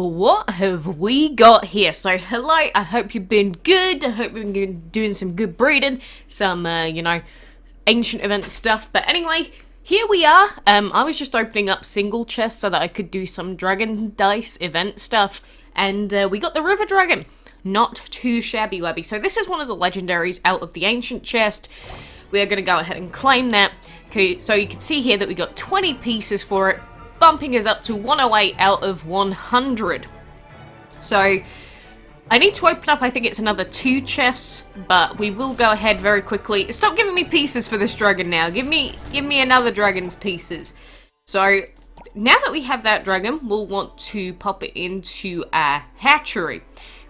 What have we got here? So, hello, I hope you've been good. I hope you've been doing some good breeding, some, ancient event stuff. But anyway, here we are. I was just opening up single chests so that I could do some dragon dice event stuff. And we got the river dragon. Not too shabby wabby. So this is one of the legendaries out of the ancient chest. We are going to go ahead and claim that. Okay, so you can see here that we got 20 pieces for it, bumping us up to 108 out of 100. So I need to open up, I think it's another 2 chests, but we will go ahead very quickly. Stop giving me pieces for this dragon now. Give me another dragon's pieces. So now that we have that dragon, we'll want to pop it into our hatchery.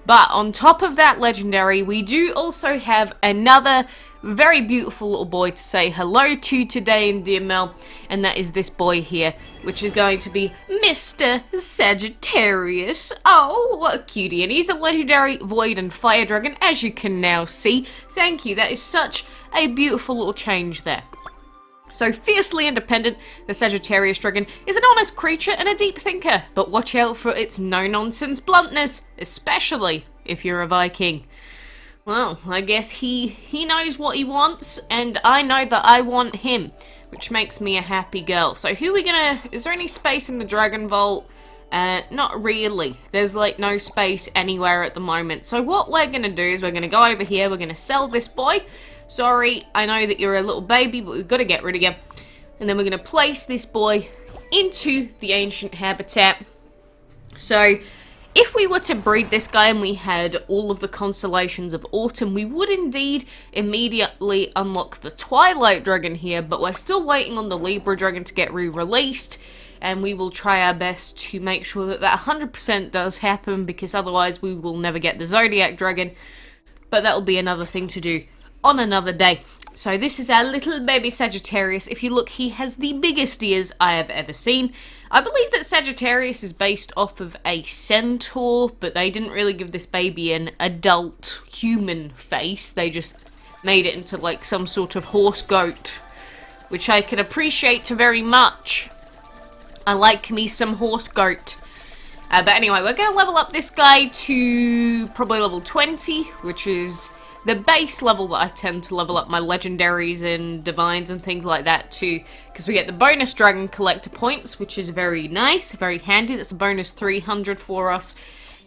But on top of that legendary, we do also have another very beautiful little boy to say hello to today in DML, and that is this boy here, which is going to be Mr. Sagittarius. Oh, what a cutie, and he's a legendary void and fire dragon, as you can now see. Thank you, that is such a beautiful little change there. So, fiercely independent, the Sagittarius dragon is an honest creature and a deep thinker, but watch out for its no-nonsense bluntness, especially if you're a Viking. Well, I guess he knows what he wants, and I know that I want him, which makes me a happy girl. So who are we gonna... Is there any space in the Dragon Vault? Not really. There's, like, no space anywhere at the moment. So what we're gonna do is we're gonna go over here, we're gonna sell this boy. Sorry, I know that you're a little baby, but we've got to get rid of you. And then we're gonna place this boy into the ancient habitat. So if we were to breed this guy and we had all of the constellations of autumn, we would indeed immediately unlock the Twilight Dragon here, but we're still waiting on the Libra Dragon to get re-released, and we will try our best to make sure that that 100% does happen, because otherwise we will never get the Zodiac Dragon, but that will be another thing to do on another day. So this is our little baby Sagittarius. If you look, he has the biggest ears I have ever seen. I believe that Sagittarius is based off of a centaur, but they didn't really give this baby an adult human face. They just made it into like some sort of horse goat, which I can appreciate very much. I like me some horse goat. But anyway, we're going to level up this guy to probably level 20, which is the base level that I tend to level up my legendaries and divines and things like that too, because we get the bonus dragon collector points, which is very nice, very handy. That's a bonus 300 for us.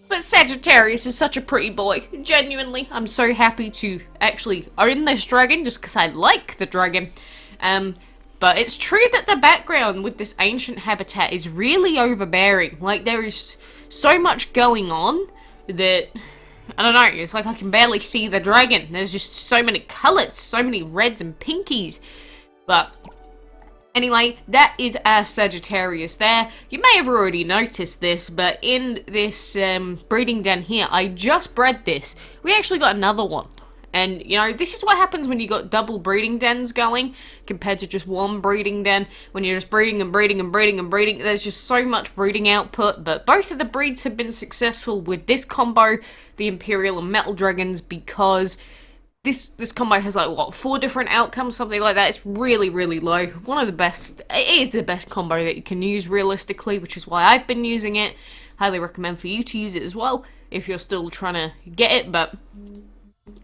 But Sagittarius is such a pretty boy. Genuinely, I'm so happy to actually own this dragon just because I like the dragon. But it's true that the background with this ancient habitat is really overbearing. Like, there is so much going on that I don't know, it's like I can barely see the dragon. There's just so many colours, so many reds and pinkies. But anyway, that is our Sagittarius there. You may have already noticed this, but in this breeding den here, I just bred this. We actually got another one. And, you know, this is what happens when you got double breeding dens going compared to just one breeding den. When you're just breeding and breeding and breeding and breeding, there's just so much breeding output. But both of the breeds have been successful with this combo, the Imperial and Metal Dragons, because this combo has, like, what, 4 different outcomes, something like that. It's really, really low. One of the best, it is the best combo that you can use realistically, which is why I've been using it. Highly recommend for you to use it as well, if you're still trying to get it, but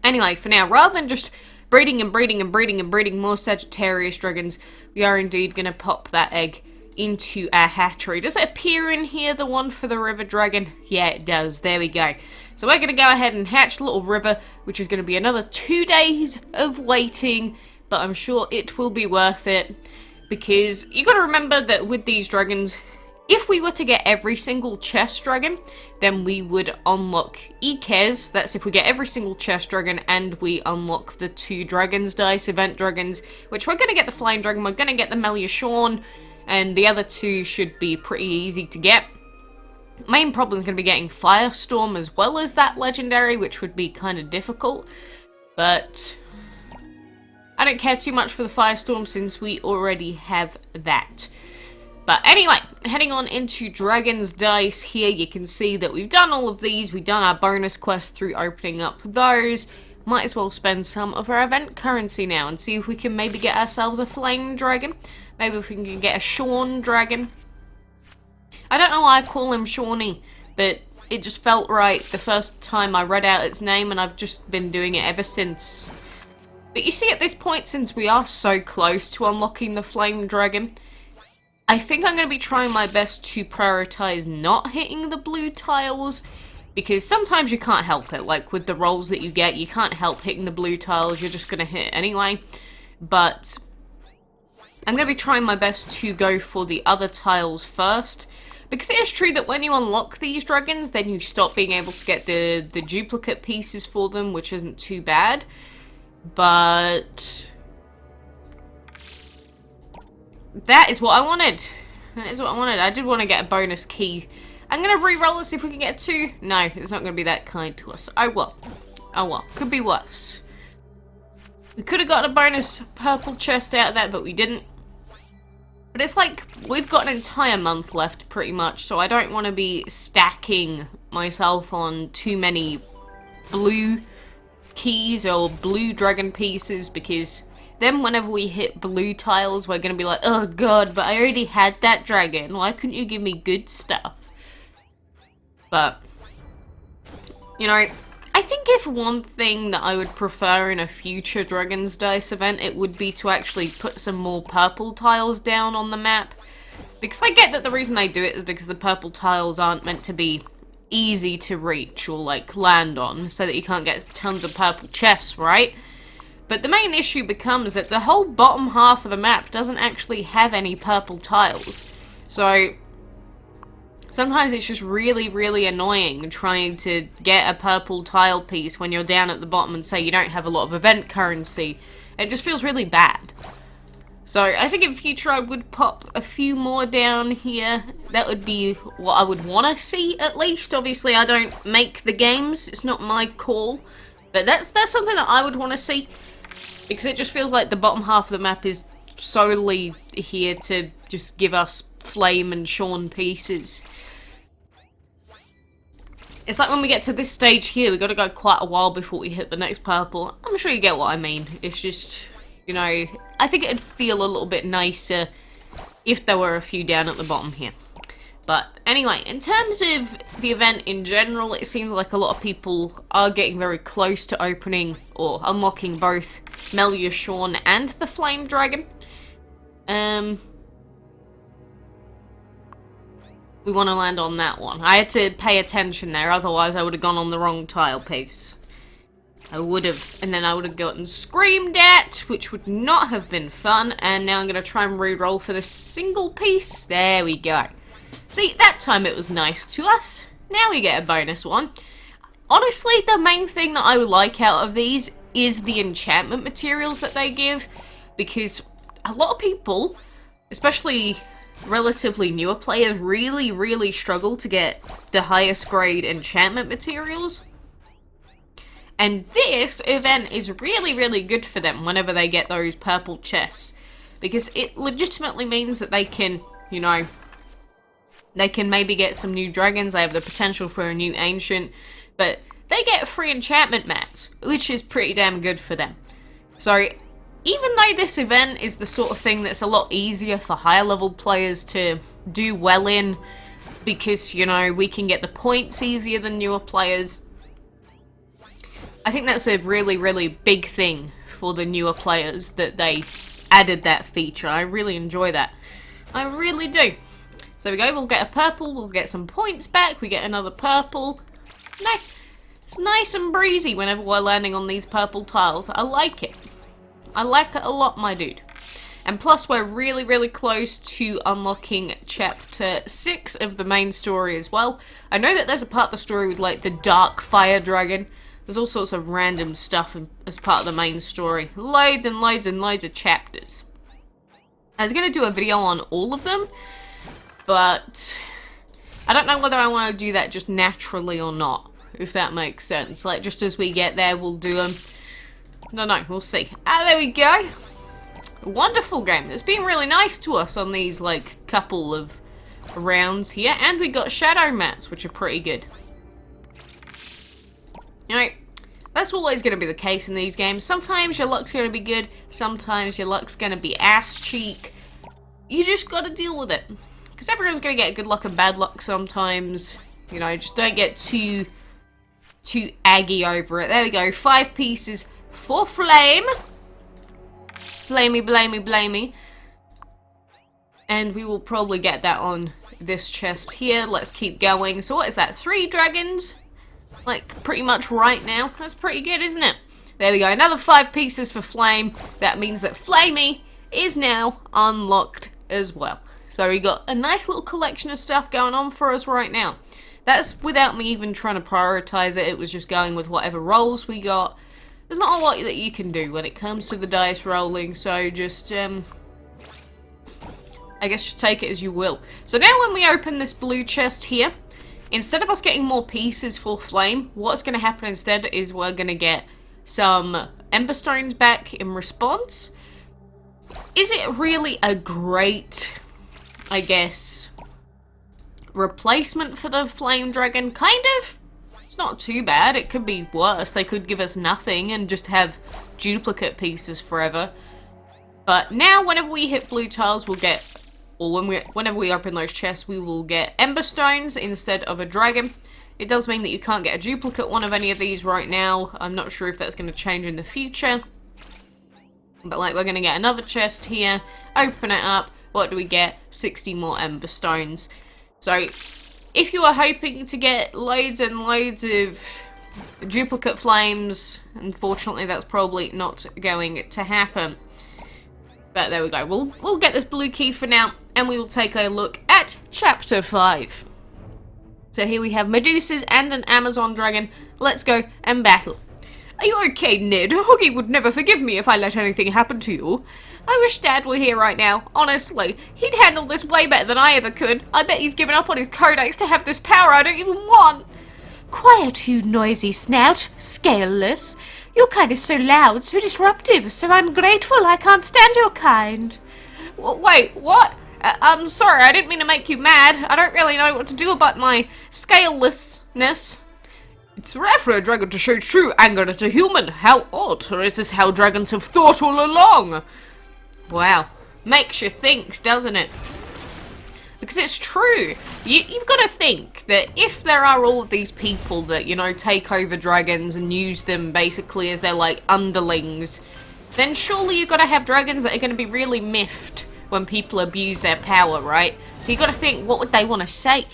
anyway, for now, rather than just breeding and breeding and breeding and breeding more Sagittarius dragons, we are indeed going to pop that egg into our hatchery. Does it appear in here, the one for the river dragon? Yeah, it does. There we go. So we're going to go ahead and hatch Little River, which is going to be another 2 days of waiting, but I'm sure it will be worth it, because you got to remember that with these dragons, if we were to get every single chest dragon, then we would unlock Ikez. That's if we get every single chest dragon and we unlock the 2 dragons dice event dragons, which we're going to get the Flame Dragon, we're going to get the Meliashorn, and the other 2 should be pretty easy to get. Main problem is going to be getting Firestorm as well as that legendary, which would be kind of difficult, but I don't care too much for the Firestorm since we already have that. But anyway, heading on into Dragon's Dice here, you can see that we've done all of these. We've done our bonus quest through opening up those. Might as well spend some of our event currency now and see if we can maybe get ourselves a Flame Dragon. Maybe if we can get a Shawn Dragon. I don't know why I call him Shawnee. but it just felt right the first time I read out its name, and I've just been doing it ever since. But you see, at this point, since we are so close to unlocking the Flame Dragon, I think I'm going to be trying my best to prioritize not hitting the blue tiles, because sometimes you can't help it. Like with the rolls that you get, you can't help hitting the blue tiles, you're just going to hit anyway. But I'm going to be trying my best to go for the other tiles first, because it is true that when you unlock these dragons, then you stop being able to get the duplicate pieces for them, which isn't too bad. But that is what I wanted. That is what I wanted. I did want to get a bonus key. I'm going to re-roll and see if we can get 2. No, it's not going to be that kind to us. Oh well. Oh well. Could be worse. We could have got a bonus purple chest out of that, but we didn't. But it's like, we've got an entire month left, pretty much, so I don't want to be stacking myself on too many blue keys or blue dragon pieces, because then whenever we hit blue tiles, we're going to be like, oh god, but I already had that dragon. Why couldn't you give me good stuff? But, you know, I think if one thing that I would prefer in a future Dragon's Dice event, it would be to actually put some more purple tiles down on the map. Because I get that the reason they do it is because the purple tiles aren't meant to be easy to reach or like land on, so that you can't get tons of purple chests, right? But the main issue becomes that the whole bottom half of the map doesn't actually have any purple tiles. So sometimes it's just really, really annoying trying to get a purple tile piece when you're down at the bottom and say you don't have a lot of event currency. It just feels really bad. So I think in future I would pop a few more down here. That would be what I would want to see, at least. Obviously I don't make the games, it's not my call. But that's something that I would want to see, because it just feels like the bottom half of the map is solely here to just give us flame and shorn pieces. It's like when we get to this stage here, we've got to go quite a while before we hit the next purple. I'm sure you get what I mean. It's just, you know, I think it'd feel a little bit nicer if there were a few down at the bottom here. But anyway, in terms of the event in general, it seems like a lot of people are getting very close to opening or unlocking both Melia Shorn and the Flame Dragon. We want to land on that one. I had to pay attention there, otherwise I would have gone on the wrong tile piece. I would have, and then I would have gotten screamed at, which would not have been fun, and now I'm going to try and re-roll for the single piece. There we go. See, that time it was nice to us. Now we get a bonus one. Honestly, the main thing that I would like out of these is the enchantment materials that they give, because a lot of people, especially relatively newer players, really struggle to get the highest grade enchantment materials. And this event is really good for them whenever they get those purple chests, because it legitimately means that they can, you know, they can maybe get some new dragons, they have the potential for a new ancient, but they get free enchantment mats, which is pretty damn good for them. So even though this event is the sort of thing that's a lot easier for higher level players to do well in, because, you know, we can get the points easier than newer players, I think that's a really big thing for the newer players, that they added that feature. I really enjoy that. I really do. So we go, we'll get a purple, we'll get some points back, we get another purple. No, it's nice and breezy whenever we're landing on these purple tiles. I like it. I like it a lot, my dude. And plus we're really close to unlocking chapter 6 of the main story as well. I know that there's a part of the story with like the dark fire dragon. There's all sorts of random stuff as part of the main story. Loads and loads of chapters. I was going to do a video on all of them, but I don't know whether I want to do that just naturally or not, if that makes sense. Like, just as we get there, we'll do them. No, we'll see. Ah, there we go. Wonderful game. It's been really nice to us on these, like, couple of rounds here. And we got shadow mats, which are pretty good. You know, that's always going to be the case in these games. Sometimes your luck's going to be good. Sometimes your luck's going to be ass cheek. You just got to deal with it. Because everyone's going to get good luck and bad luck sometimes. You know, just don't get too aggy over it. There we go. 5 pieces for flame. Blamey, blamey, blamey. And we will probably get that on this chest here. Let's keep going. So what is that? 3 dragons? Like, pretty much right now. That's pretty good, isn't it? There we go. Another 5 pieces for flame. That means that Flamey is now unlocked as well. So we got a nice little collection of stuff going on for us right now. That's without me even trying to prioritize it. It was just going with whatever rolls we got. There's not a lot that you can do when it comes to the dice rolling. So just, I guess just take it as you will. So now when we open this blue chest here, instead of us getting more pieces for flame, what's going to happen instead is we're going to get some ember stones back in response. Is it really a great, I guess, replacement for the flame dragon? Kind of. It's not too bad. It could be worse. They could give us nothing and just have duplicate pieces forever. But now whenever we hit blue tiles, we'll get, or whenever we open those chests, we will get ember stones instead of a dragon. It does mean that you can't get a duplicate one of any of these right now. I'm not sure if that's going to change in the future. But like, we're going to get another chest here, open it up. What do we get? 60 more ember stones. So if you are hoping to get loads and loads of duplicate flames, unfortunately that's probably not going to happen. But there we go. We'll get this blue key for now, and we will take a look at Chapter 5. So here we have Medusas and an Amazon dragon. Let's go and battle. Are you okay, Ned? Huggy would never forgive me if I let anything happen to you. I wish Dad were here right now, honestly. He'd handle this way better than I ever could. I bet he's given up on his codex to have this power I don't even want. Quiet, you noisy snout. Scaleless. Your kind is so loud, so disruptive, so ungrateful I can't stand your kind. Wait, what? I'm sorry, I didn't mean to make you mad. I don't really know what to do about my scalelessness. It's rare for a dragon to show true anger at a human. How odd, or is this how dragons have thought all along? Wow. Makes you think, doesn't it? Because it's true. You've got to think that if there are all of these people that, you know, take over dragons and use them basically as their, like, underlings, then surely you've got to have dragons that are going to be really miffed when people abuse their power, right? So you've got to think, what would they want to say?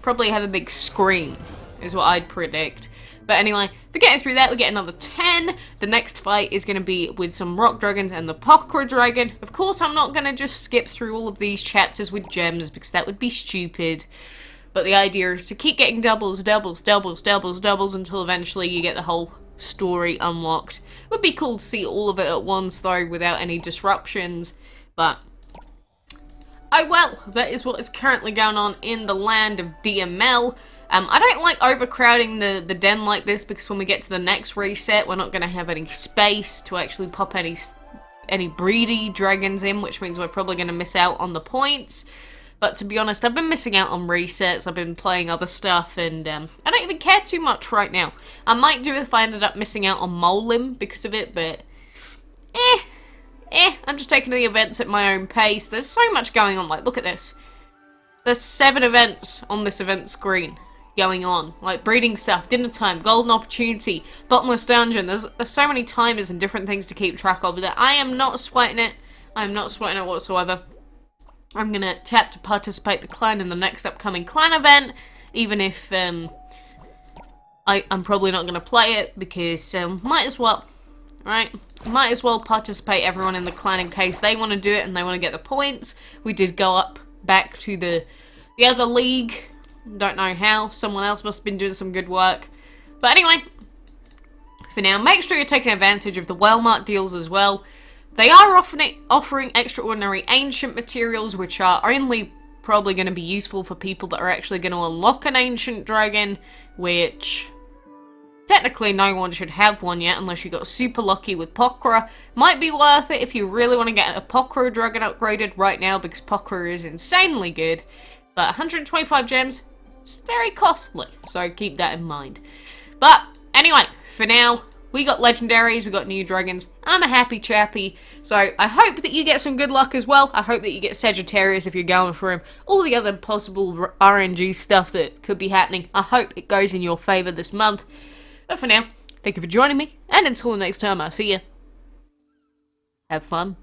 Probably have a big scream, is what I'd predict. But anyway, for getting through that, we get another 10. The next fight is going to be with some rock dragons and the Pokra dragon. Of course, I'm not going to just skip through all of these chapters with gems, because that would be stupid. But the idea is to keep getting doubles, doubles, doubles, doubles, doubles, until eventually you get the whole story unlocked. It would be cool to see all of it at once, though, without any disruptions. But oh well, that is what is currently going on in the land of DML. I don't like overcrowding the den like this, because when we get to the next reset, we're not going to have any space to actually pop any breedy dragons in, which means we're probably going to miss out on the points. But to be honest, I've been missing out on resets, I've been playing other stuff, and I don't even care too much right now. I might do if I ended up missing out on Molim because of it, but I'm just taking the events at my own pace. There's so much going on, like, look at this. There's 7 events on this event screen going on, like breeding stuff, dinner time, golden opportunity, bottomless dungeon. There's so many timers and different things to keep track of that I am not sweating it. I'm not sweating it whatsoever. I'm gonna tap to participate the clan in the next upcoming clan event, even if I'm probably not gonna play it, because might as well, right? Might as well participate everyone in the clan in case they want to do it and they want to get the points. We did go up back to the other league. Don't know how. Someone else must have been doing some good work. But anyway, for now, make sure you're taking advantage of the Walmart deals as well. They are offering extraordinary ancient materials, which are only probably going to be useful for people that are actually going to unlock an ancient dragon, which technically no one should have one yet unless you got super lucky with Pokra. Might be worth it if you really want to get a Pokra dragon upgraded right now, because Pokra is insanely good. But 125 gems, it's very costly, so keep that in mind. But anyway, for now, we got legendaries, we got new dragons. I'm a happy chappy. So I hope that you get some good luck as well. I hope that you get Sagittarius if you're going for him. All the other possible RNG stuff that could be happening, I hope it goes in your favor this month. But for now, thank you for joining me, and until the next time, I'll see you. Have fun.